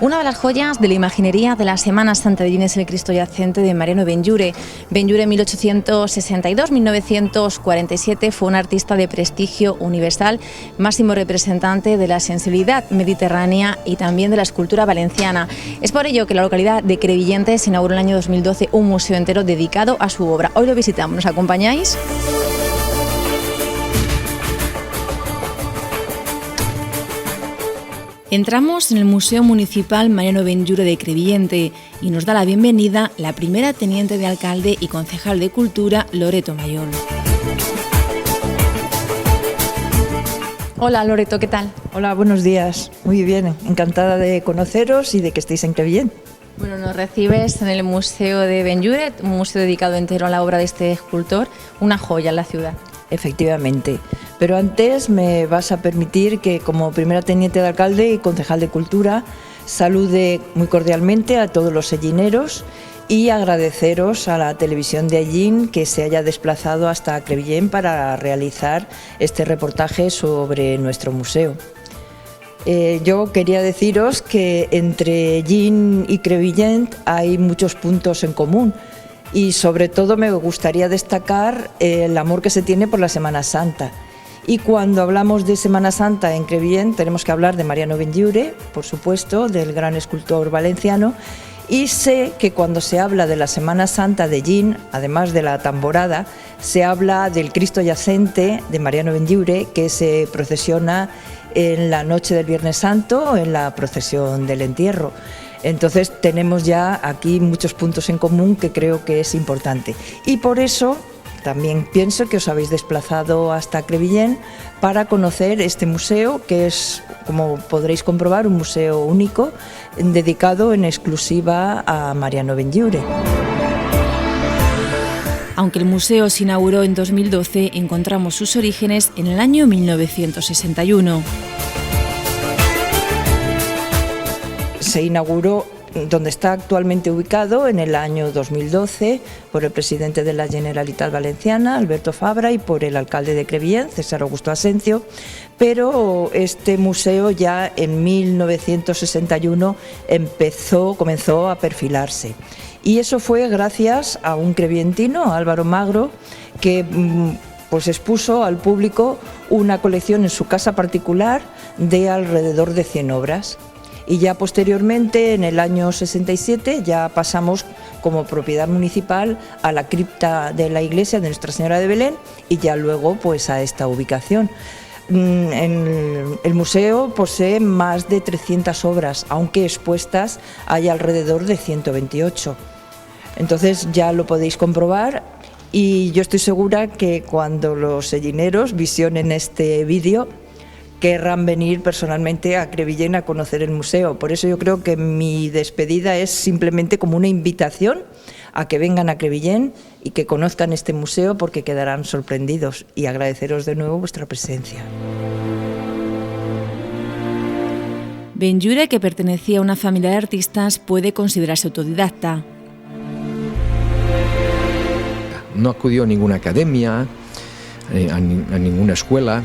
Una de las joyas de la imaginería de la Semana Santa de Gin es el Cristo Yacente de Mariano Benlliure. Benlliure, 1862-1947, fue un artista de prestigio universal, máximo representante de la sensibilidad mediterránea y también de la escultura valenciana. Es por ello que en la localidad de Crevillente se inauguró en el año 2012 un museo entero dedicado a su obra. Hoy lo visitamos, ¿nos acompañáis? Entramos en el Museo Municipal Mariano Benlliure de Crevillente y nos da la bienvenida la primera teniente de alcalde y concejal de Cultura, Loreto Mayol. Hola Loreto, ¿qué tal? Hola, buenos días. Muy bien, encantada de conoceros y de que estéis en Crevillente. Bueno, nos recibes en el Museo de Benlliure, un museo dedicado entero a la obra de este escultor, una joya en la ciudad. Efectivamente, pero antes me vas a permitir que como primera teniente de alcalde y concejal de Cultura salude muy cordialmente a todos los sellineros y agradeceros a la televisión de Allín que se haya desplazado hasta Crevillent para realizar este reportaje sobre nuestro museo. Yo quería deciros que entre Allín y Crevillent hay muchos puntos en común. Y sobre todo me gustaría destacar el amor que se tiene por la Semana Santa. Y cuando hablamos de Semana Santa en Crevillent tenemos que hablar de Mariano Benlliure, por supuesto, del gran escultor valenciano. Y sé que cuando se habla de la Semana Santa de Allín, además de la tamborada, se habla del Cristo Yacente de Mariano Benlliure, que se procesiona en la noche del Viernes Santo, en la procesión del entierro. Entonces tenemos ya aquí muchos puntos en común que creo que es importante. Y por eso también pienso que os habéis desplazado hasta Crevillent para conocer este museo, que es, como podréis comprobar, un museo único, dedicado en exclusiva a Mariano Benlliure. Aunque el museo se inauguró en 2012, encontramos sus orígenes en el año 1961. Se inauguró donde está actualmente ubicado en el año 2012 por el presidente de la Generalitat Valenciana, Alberto Fabra, y por el alcalde de Crevillent, César Augusto Asencio, pero este museo ya en 1961 comenzó a perfilarse. Y eso fue gracias a un crevillentino, Álvaro Magro, que pues expuso al público una colección en su casa particular de alrededor de 100 obras. Y ya posteriormente, en el año 67, ya pasamos como propiedad municipal a la cripta de la iglesia de Nuestra Señora de Belén y ya luego pues a esta ubicación. El museo posee más de 300 obras, aunque expuestas hay alrededor de 128. Entonces ya lo podéis comprobar y yo estoy segura que cuando los sellineros visionen este vídeo querrán venir personalmente a Crevillent a conocer el museo. Por eso yo creo que mi despedida es simplemente como una invitación a que vengan a Crevillent y que conozcan este museo porque quedarán sorprendidos, y agradeceros de nuevo vuestra presencia. Benlliure, que pertenecía a una familia de artistas, puede considerarse autodidacta. No acudió a ninguna academia, a ninguna escuela.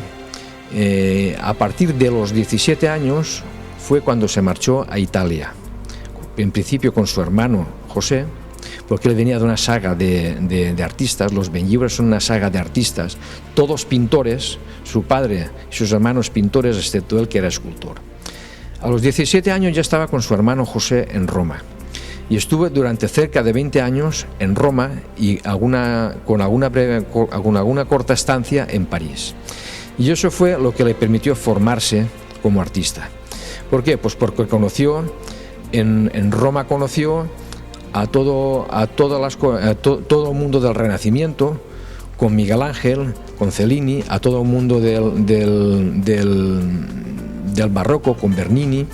A partir de los 17 años fue cuando se marchó a Italia, en principio con su hermano José, porque él venía de una saga de artistas. Los Benlliure son una saga de artistas, todos pintores, su padre y sus hermanos pintores, excepto él que era escultor. A los 17 años ya estaba con su hermano José en Roma, y estuve durante cerca de 20 años en Roma y con alguna corta estancia en París. Y eso fue lo que le permitió formarse como artista. ¿Por qué? Pues porque en Roma conoció a todo el mundo del Renacimiento, con Miguel Ángel, con Cellini, a todo el mundo del Barroco, con Bernini.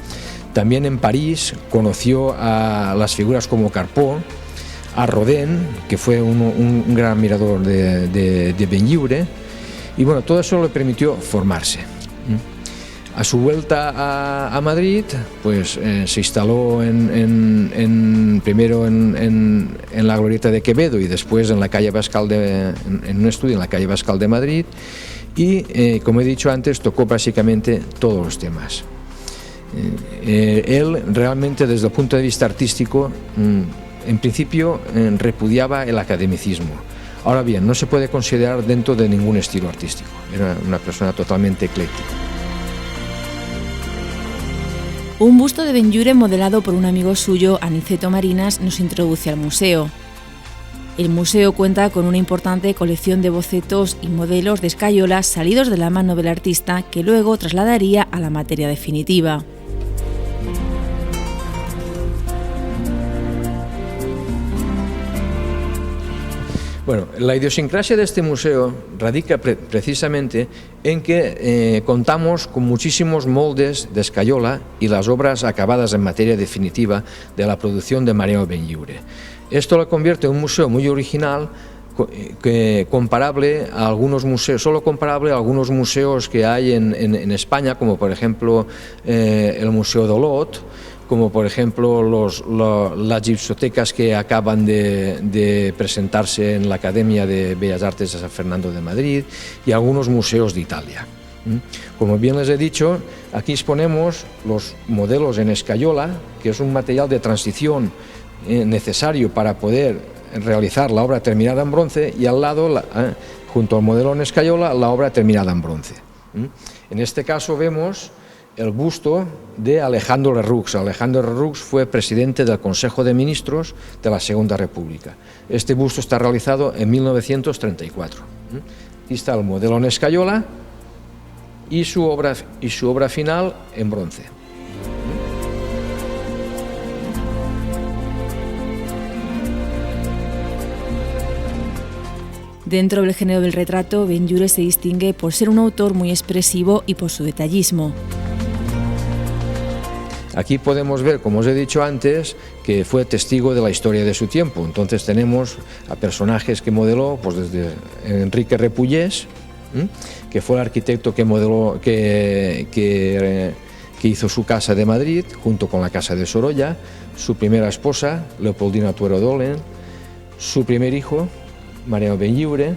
También en París conoció a las figuras como Carpeaux, a Rodin, que fue un gran admirador de Benlliure. Y bueno, todo eso le permitió formarse. A su vuelta a Madrid, pues se instaló primero en la Glorieta de Quevedo y después en la calle Bascal en un estudio en la calle Bascal de Madrid, y como he dicho antes, tocó básicamente todos los temas. Él realmente, desde el punto de vista artístico, en principio repudiaba el academicismo. Ahora bien, no se puede considerar dentro de ningún estilo artístico. Era una persona totalmente ecléctica. Un busto de Benlliure modelado por un amigo suyo, Aniceto Marinas, nos introduce al museo. El museo cuenta con una importante colección de bocetos y modelos de escayola salidos de la mano del artista, que luego trasladaría a la materia definitiva. Bueno, la idiosincrasia de este museo radica precisamente en que contamos con muchísimos moldes de escayola y las obras acabadas en materia definitiva de la producción de Mariano Benlliure. Esto lo convierte en un museo muy original, comparable a algunos museos, solo comparable a algunos museos que hay en España, como por ejemplo el Museo d'Olot, como por ejemplo las gipsotecas que acaban de presentarse en la Academia de Bellas Artes de San Fernando de Madrid, y algunos museos de Italia. Como bien les he dicho, aquí exponemos los modelos en escayola, que es un material de transición necesario para poder realizar la obra terminada en bronce, y al lado, junto al modelo en escayola, la obra terminada en bronce. En este caso vemos el busto de Alejandro Lerroux. Alejandro Lerroux fue presidente del Consejo de Ministros de la Segunda República. Este busto está realizado en 1934. Aquí está el modelo en escayola y su obra final en bronce. Dentro del género del retrato, Benlliure se distingue por ser un autor muy expresivo y por su detallismo. Aquí podemos ver, como os he dicho antes, que fue testigo de la historia de su tiempo. Entonces tenemos a personajes que modeló, pues desde Enrique Repullés, que fue el arquitecto que modeló, que hizo su casa de Madrid, junto con la casa de Sorolla, su primera esposa, Leopoldina Tuero d'Olen, su primer hijo, Mariano Benlliure.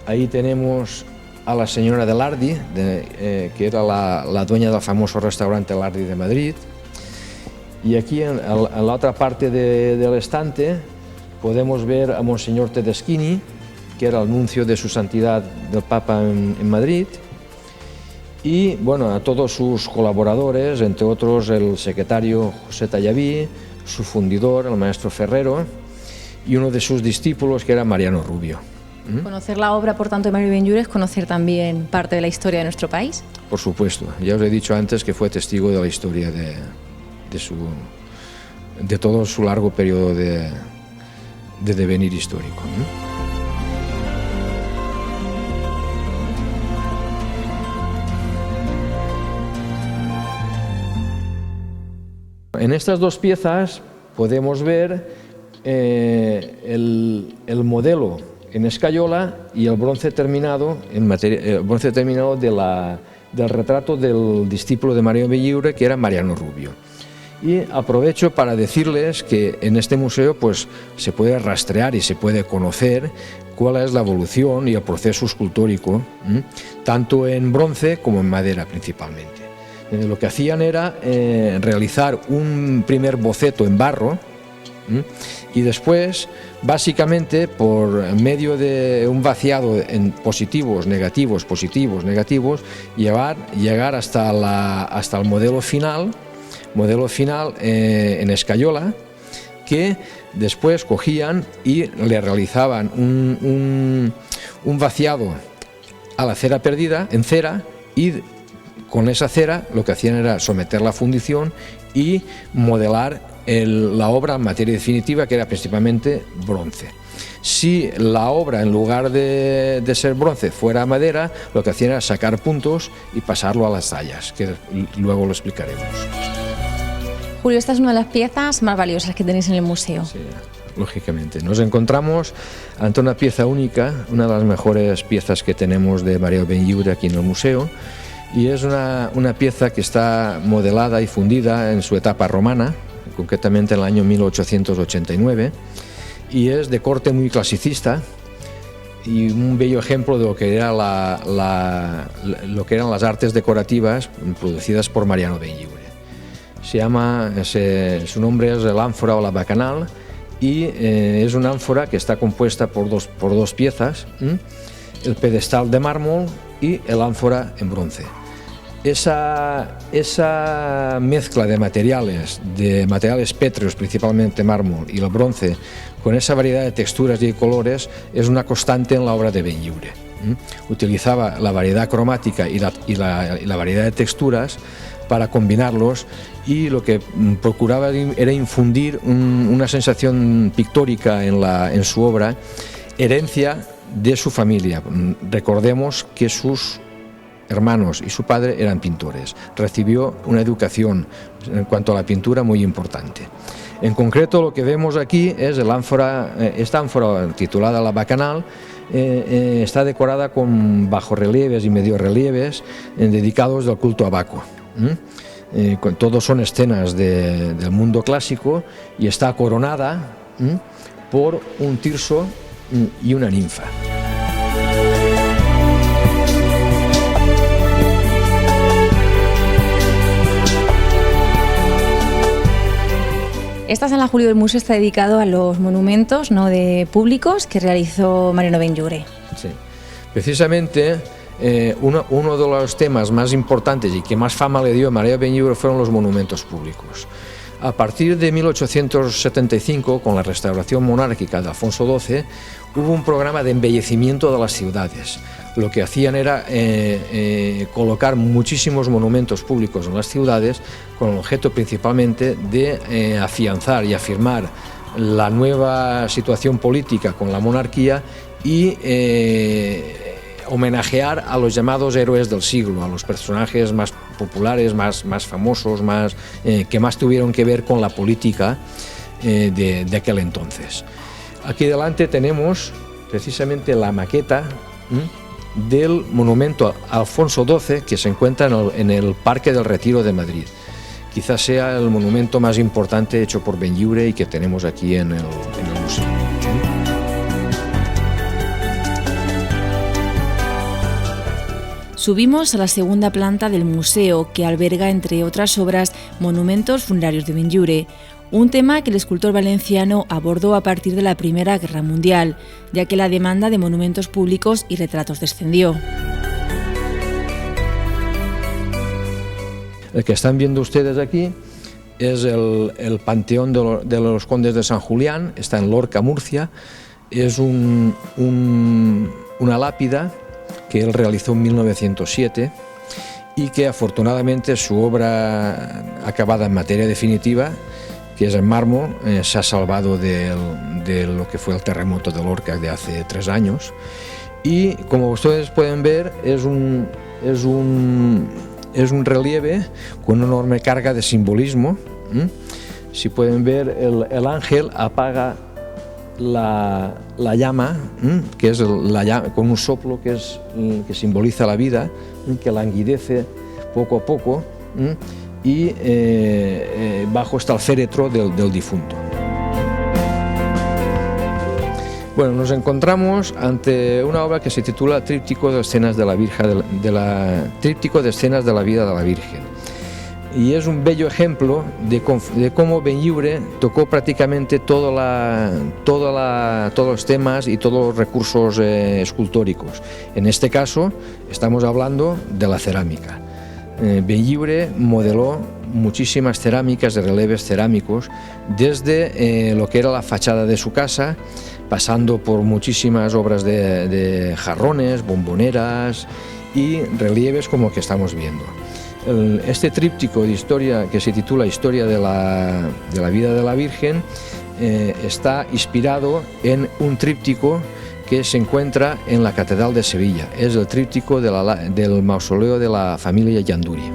Ahí tenemos a la señora de Lardi, que era la dueña del famoso restaurante Lardi de Madrid. Y aquí en la otra parte del estante podemos ver a Monseñor Tedeschini, que era el nuncio de su santidad del Papa en Madrid, y bueno, a todos sus colaboradores, entre otros el secretario José Tallaví, su fundidor, el maestro Ferrero, y uno de sus discípulos, que era Mariano Rubio. Conocer la obra, por tanto, de Mario Benlliure es conocer también parte de la historia de nuestro país. Por supuesto, ya os he dicho antes que fue testigo de la historia de todo su largo periodo de devenir histórico. En estas dos piezas podemos ver el modelo en escayola y el bronce terminado del retrato del discípulo de Mariano Benlliure, que era Mariano Rubio. Y aprovecho para decirles que en este museo pues se puede rastrear y se puede conocer cuál es la evolución y el proceso escultórico, tanto en bronce como en madera principalmente. Lo que hacían era realizar un primer boceto en barro, y después, básicamente, por medio de un vaciado en positivos, negativos, llegar hasta el modelo final en escayola, que después cogían y le realizaban un vaciado a la cera perdida, en cera, y con esa cera lo que hacían era someterla a fundición y modelar la obra en materia definitiva, que era principalmente bronce. Si la obra, en lugar de ser bronce, fuera madera, lo que hacían era sacar puntos y pasarlo a las tallas, que luego lo explicaremos. Julio, esta es una de las piezas más valiosas que tenéis en el museo. Sí, lógicamente. Nos encontramos ante una pieza única, una de las mejores piezas que tenemos de Mariano Benlliure aquí en el museo, y es una pieza que está modelada y fundida en su etapa romana, concretamente en el año 1889, y es de corte muy clasicista y un bello ejemplo de lo que era lo que eran las artes decorativas producidas por Mariano Benlliure. su nombre es el ánfora o la bacanal, y es una ánfora que está compuesta por dos piezas, el pedestal de mármol y el ánfora en bronce. Esa mezcla de materiales pétreos, principalmente mármol, y el bronce, con esa variedad de texturas y colores, es una constante en la obra de Benlliure. Utilizaba la variedad cromática y la variedad de texturas para combinarlos, y lo que procuraba era infundir una sensación pictórica en su obra, herencia de su familia. Recordemos que sus hermanos y su padre eran pintores. Recibió una educación en cuanto a la pintura muy importante. En concreto, lo que vemos aquí es esta ánfora titulada La Bacanal. Está decorada con bajorrelieves y mediorrelieves dedicados al culto a Baco. Todos son escenas del mundo clásico, y está coronada por un tirso y una ninfa. Esta sala Julio del Museo está dedicado a los monumentos, ¿no?, de públicos que realizó Mariano Benlliure. Sí, precisamente uno de los temas más importantes y que más fama le dio a Mariano Benlliure fueron los monumentos públicos. A partir de 1875, con la restauración monárquica de Alfonso XII, hubo un programa de embellecimiento de las ciudades. Lo que hacían era colocar muchísimos monumentos públicos en las ciudades, con el objeto principalmente de afianzar y afirmar la nueva situación política con la monarquía y homenajear a los llamados héroes del siglo, a los personajes más populares, más famosos, que más tuvieron que ver con la política de aquel entonces. Aquí delante tenemos precisamente la maqueta del monumento a Alfonso XII, que se encuentra en el Parque del Retiro de Madrid. Quizás sea el monumento más importante hecho por Benlliure y que tenemos aquí en el museo. Subimos a la segunda planta del museo, que alberga, entre otras obras, monumentos funerarios de Benlliure, un tema que el escultor valenciano abordó a partir de la Primera Guerra Mundial, ya que la demanda de monumentos públicos y retratos descendió. El que están viendo ustedes aquí es el Panteón de los Condes de San Julián, está en Lorca, Murcia. Es una lápida que él realizó en 1907 y que afortunadamente su obra acabada en materia definitiva, que es en mármol, se ha salvado de lo que fue el terremoto de Lorca de hace 3 años. Y como ustedes pueden ver, es un relieve con una enorme carga de simbolismo. Si pueden ver, el ángel apaga la llama, que es la llama, con un soplo que simboliza la vida, que languidece poco a poco, y bajo está el féretro del difunto. Bueno, nos encontramos ante una obra que se titula Tríptico de escenas de la Virgen, Tríptico de escenas de la vida de la Virgen. Y es un bello ejemplo de cómo Benlliure tocó prácticamente todos los temas y todos los recursos escultóricos. En este caso estamos hablando de la cerámica. Benlliure modeló muchísimas cerámicas, de relieves cerámicos, desde lo que era la fachada de su casa, pasando por muchísimas obras de jarrones, bomboneras y relieves como el que estamos viendo. Este tríptico de historia, que se titula Historia de la vida de la Virgen, está inspirado en un tríptico que se encuentra en la Catedral de Sevilla. Es el tríptico del mausoleo de la familia Llanduri.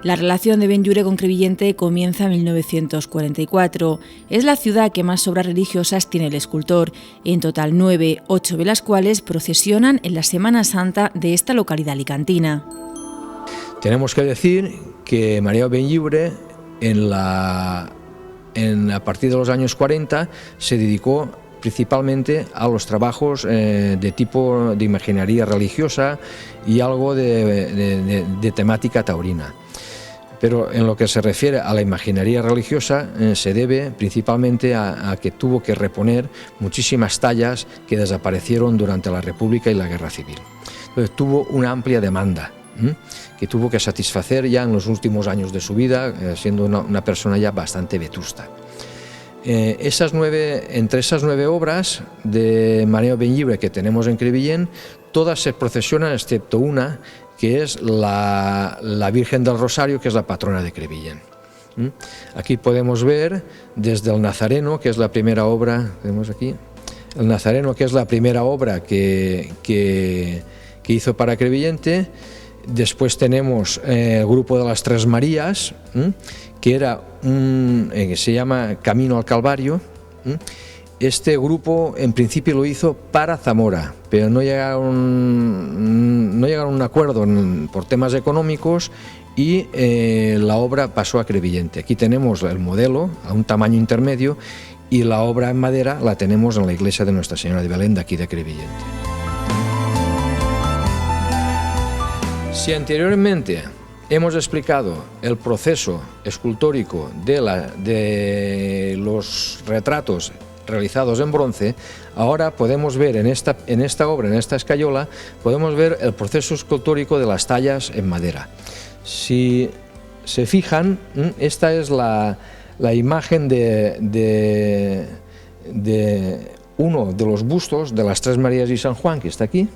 La relación de Benlliure con Crevillente comienza en 1944. Es la ciudad que más obras religiosas tiene el escultor, en total 9, 8 de las cuales procesionan en la Semana Santa de esta localidad alicantina. Tenemos que decir que Mariano Benlliure, en a partir de los años 40 se dedicó principalmente a los trabajos de tipo de imaginería religiosa y algo de temática taurina. Pero en lo que se refiere a la imaginería religiosa se debe principalmente a que tuvo que reponer muchísimas tallas que desaparecieron durante la República y la Guerra Civil. Entonces tuvo una amplia demanda que tuvo que satisfacer ya en los últimos años de su vida, siendo una persona ya bastante vetusta. Entre esas 9 obras de María Benllibre que tenemos en Crevillent, todas se procesionan excepto una, que es la Virgen del Rosario, que es la patrona de Crevillent. Aquí podemos ver desde el Nazareno, que es la primera obra, tenemos aquí, el Nazareno, que es la primera obra que hizo para Crevillente. Después tenemos el grupo de las Tres Marías, que era que se llama Camino al Calvario. Este grupo en principio lo hizo para Zamora, pero no llegaron a un acuerdo por temas económicos y la obra pasó a Crevillente. Aquí tenemos el modelo a un tamaño intermedio y la obra en madera la tenemos en la iglesia de Nuestra Señora de Belén de aquí de Crevillente. Si anteriormente hemos explicado el proceso escultórico de los retratos realizados en bronce, ahora podemos ver en esta obra, en esta escayola, podemos ver el proceso escultórico de las tallas en madera. Si se fijan, esta es la imagen de uno de los bustos de las Tres Marías y San Juan, que está aquí,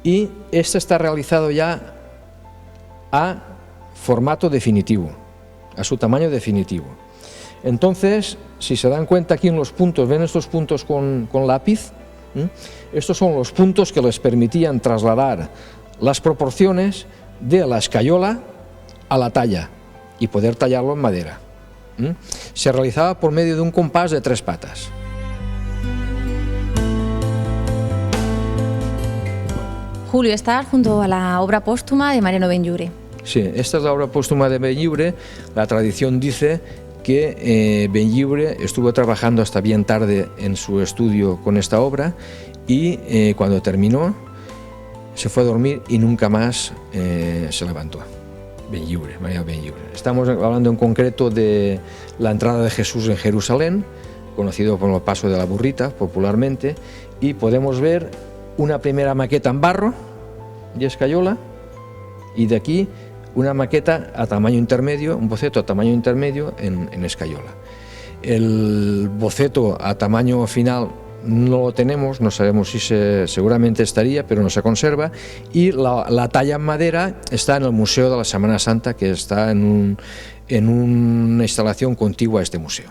y este está realizado ya a formato definitivo, a su tamaño definitivo. Entonces, si se dan cuenta aquí en los puntos, ven estos puntos con lápiz, estos son los puntos que les permitían trasladar las proporciones de la escayola a la talla y poder tallarlo en madera. Se realizaba por medio de un compás de 3 patas. Julio, estás junto a la obra póstuma de Mariano Benllibre. Sí, esta es la obra póstuma de Benllibre. La tradición dice que Benllibre estuvo trabajando hasta bien tarde en su estudio con esta obra y cuando terminó se fue a dormir y nunca más se levantó. Benllibre, María Benllibre. Estamos hablando en concreto de la entrada de Jesús en Jerusalén, conocido como el Paso de la Burrita popularmente, y podemos ver una primera maqueta en barro y escayola, y de aquí una maqueta a tamaño intermedio, un boceto a tamaño intermedio en escayola. El boceto a tamaño final no lo tenemos, no sabemos si seguramente estaría, pero no se conserva, y la talla en madera está en el Museo de la Semana Santa, que está en una instalación contigua a este museo.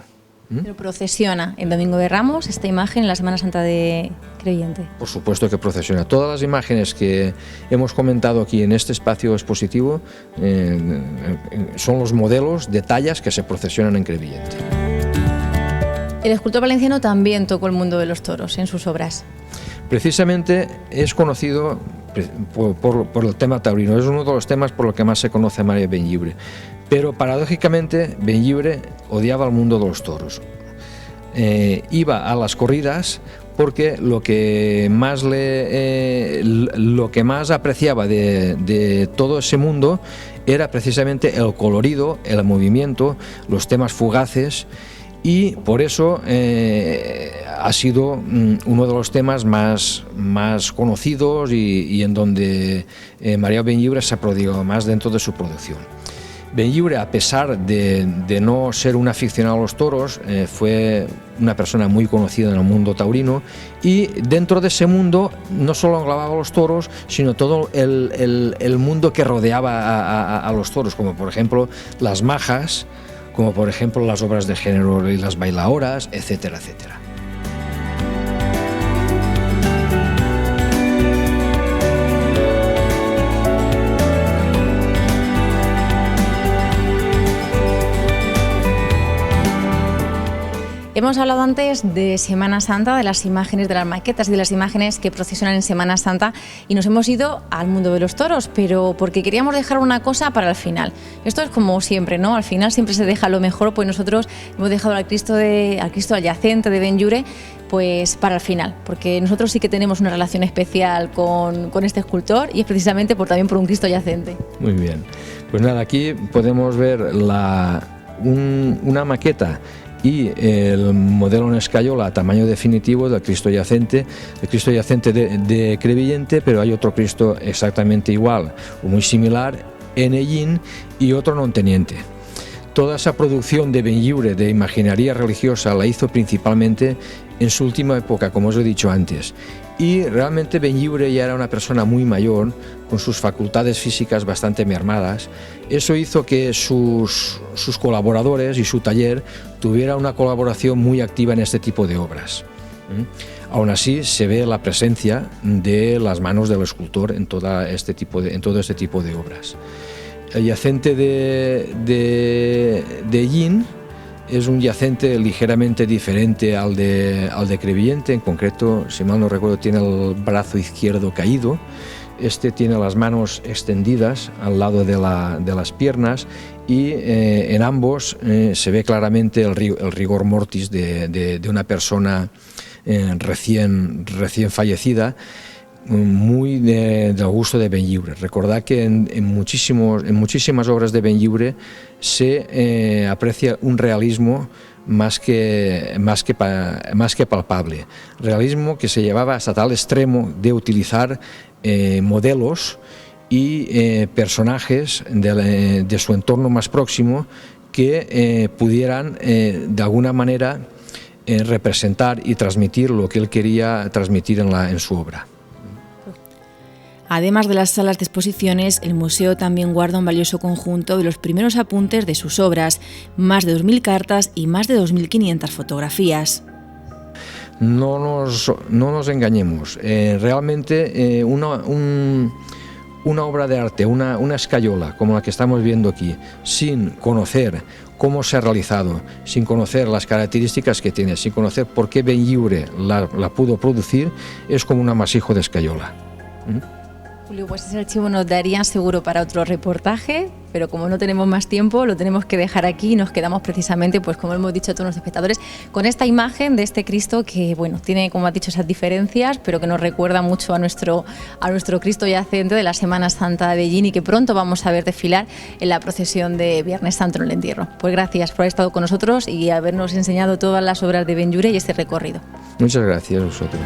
Pero procesiona el Domingo de Ramos esta imagen en la Semana Santa de Crevillente. Por supuesto que procesiona. Todas las imágenes que hemos comentado aquí en este espacio expositivo son los modelos de tallas que se procesionan en Crevillente. El escultor valenciano también tocó el mundo de los toros en sus obras. Precisamente es conocido por el tema taurino, es uno de los temas por los que más se conoce a María Benllibre. Pero paradójicamente Benllibre odiaba el mundo de los toros. Iba a las corridas porque lo que más apreciaba de todo ese mundo era precisamente el colorido, el movimiento, los temas fugaces, y por eso ha sido uno de los temas más conocidos y en donde María Benllibre se ha prodigado más dentro de su producción. Benllibre, a pesar de no ser un aficionado a los toros, fue una persona muy conocida en el mundo taurino, y dentro de ese mundo no solo englobaba los toros, sino todo el mundo que rodeaba a los toros, como por ejemplo las majas, como por ejemplo las obras de género y las bailaoras, etcétera, etcétera. Hemos hablado antes de Semana Santa, de las imágenes, de las maquetas y de las imágenes que procesionan en Semana Santa, y nos hemos ido al mundo de los toros, pero porque queríamos dejar una cosa para el final. Esto es como siempre, ¿no? Al final siempre se deja lo mejor, pues nosotros hemos dejado al Cristo adyacente de Ben-Yure pues para el final, porque nosotros sí que tenemos una relación especial con este escultor, y es precisamente también por un Cristo adyacente. Muy bien, pues nada, aquí podemos ver una maqueta y el modelo en escayola a tamaño definitivo del Cristo yacente, el Cristo yacente de Crevillente, pero hay otro Cristo exactamente igual o muy similar en Ellín y otro non teniente. Toda esa producción de Ben-Yure de imaginería religiosa la hizo principalmente en su última época, como os he dicho antes, y realmente Ben-Yure ya era una persona muy mayor, con sus facultades físicas bastante mermadas. Eso hizo que sus colaboradores y su taller tuviera una colaboración muy activa en este tipo de obras. Aún así se ve la presencia de las manos del escultor en todo este tipo de obras. El yacente de Ellín es un yacente ligeramente diferente al de Crevillente. En concreto, si mal no recuerdo, tiene el brazo izquierdo caído. Este tiene las manos extendidas al lado de las piernas, y en ambos se ve claramente el rigor mortis de una persona recién fallecida, muy del gusto de Ben-Yure. Recordad que en muchísimas obras de Ben-Yure se aprecia un realismo más que palpable, realismo que se llevaba hasta tal extremo de utilizar modelos y personajes de su entorno más próximo que pudieran de alguna manera representar y transmitir lo que él quería transmitir en su obra. Además de las salas de exposiciones, el museo también guarda un valioso conjunto de los primeros apuntes de sus obras, más de 2.000 cartas y más de 2.500 fotografías. No nos engañemos, realmente una obra de arte, una escayola como la que estamos viendo aquí, sin conocer cómo se ha realizado, sin conocer las características que tiene, sin conocer por qué Ben-Yure la pudo producir, es como un amasijo de escayola. Julio, pues ese archivo nos daría seguro para otro reportaje, pero como no tenemos más tiempo, lo tenemos que dejar aquí y nos quedamos precisamente, pues como hemos dicho a todos los espectadores, con esta imagen de este Cristo que, bueno, tiene, como has dicho, esas diferencias, pero que nos recuerda mucho a nuestro Cristo yacente de la Semana Santa de Ellín, y que pronto vamos a ver desfilar en la procesión de Viernes Santo en el entierro. Pues gracias por haber estado con nosotros y habernos enseñado todas las obras de Ben-Yure y este recorrido. Muchas gracias a vosotros.